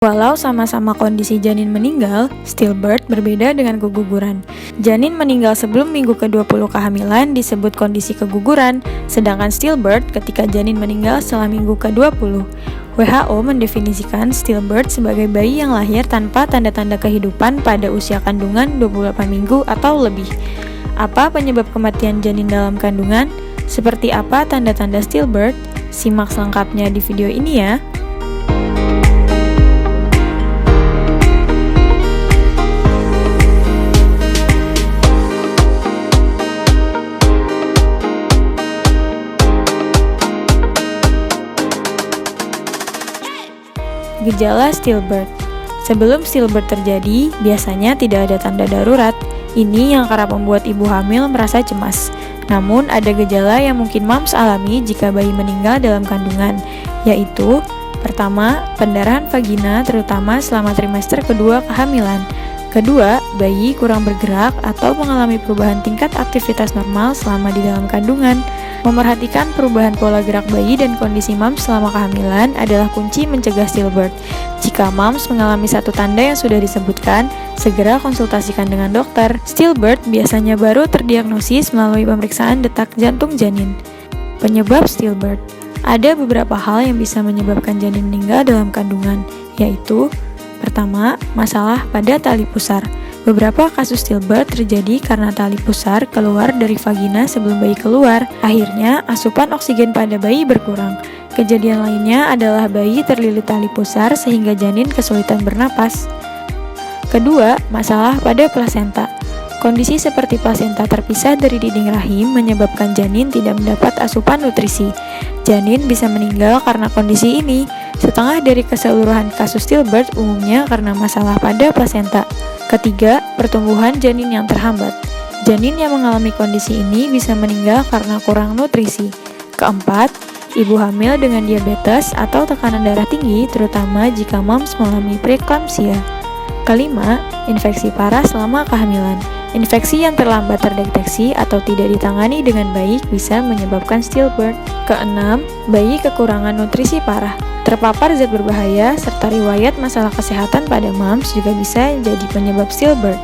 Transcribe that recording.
Walau sama-sama kondisi janin meninggal, stillbirth berbeda dengan keguguran. Janin meninggal sebelum minggu ke-20 kehamilan disebut kondisi keguguran, sedangkan stillbirth ketika janin meninggal setelah minggu ke-20. WHO mendefinisikan stillbirth sebagai bayi yang lahir tanpa tanda-tanda kehidupan pada usia kandungan 28 minggu atau lebih. Apa penyebab kematian janin dalam kandungan? Seperti apa tanda-tanda stillbirth? Simak selengkapnya di video ini ya. Gejala stillbirth. Sebelum stillbirth terjadi, biasanya tidak ada tanda darurat. Ini yang kerap membuat ibu hamil merasa cemas. Namun, ada gejala yang mungkin moms alami jika bayi meninggal dalam kandungan, yaitu pertama, pendarahan vagina terutama selama trimester kedua kehamilan. Kedua, bayi kurang bergerak atau mengalami perubahan tingkat aktivitas normal selama di dalam kandungan. Memerhatikan perubahan pola gerak bayi dan kondisi moms selama kehamilan adalah kunci mencegah stillbirth. Jika moms mengalami satu tanda yang sudah disebutkan, segera konsultasikan dengan dokter. Stillbirth biasanya baru terdiagnosis melalui pemeriksaan detak jantung janin. Penyebab stillbirth. Ada beberapa hal yang bisa menyebabkan janin meninggal dalam kandungan, yaitu pertama, masalah pada tali pusar. Beberapa kasus stillbirth terjadi karena tali pusar keluar dari vagina sebelum bayi keluar. Akhirnya, asupan oksigen pada bayi berkurang. Kejadian lainnya adalah bayi terlilit tali pusar sehingga janin kesulitan bernapas. Kedua, masalah pada plasenta. Kondisi seperti plasenta terpisah dari dinding rahim menyebabkan janin tidak mendapat asupan nutrisi. Janin bisa meninggal karena kondisi ini. Setengah dari keseluruhan kasus stillbirth umumnya karena masalah pada plasenta. Ketiga, pertumbuhan janin yang terhambat. Janin yang mengalami kondisi ini bisa meninggal karena kurang nutrisi. Keempat, ibu hamil dengan diabetes atau tekanan darah tinggi, terutama jika moms mengalami preeklamsia. Kelima, infeksi parah selama kehamilan. Infeksi yang terlambat terdeteksi atau tidak ditangani dengan baik bisa menyebabkan stillbirth. Keenam, bayi kekurangan nutrisi parah. Terpapar zat berbahaya serta riwayat masalah kesehatan pada moms juga bisa jadi penyebab stillbirth.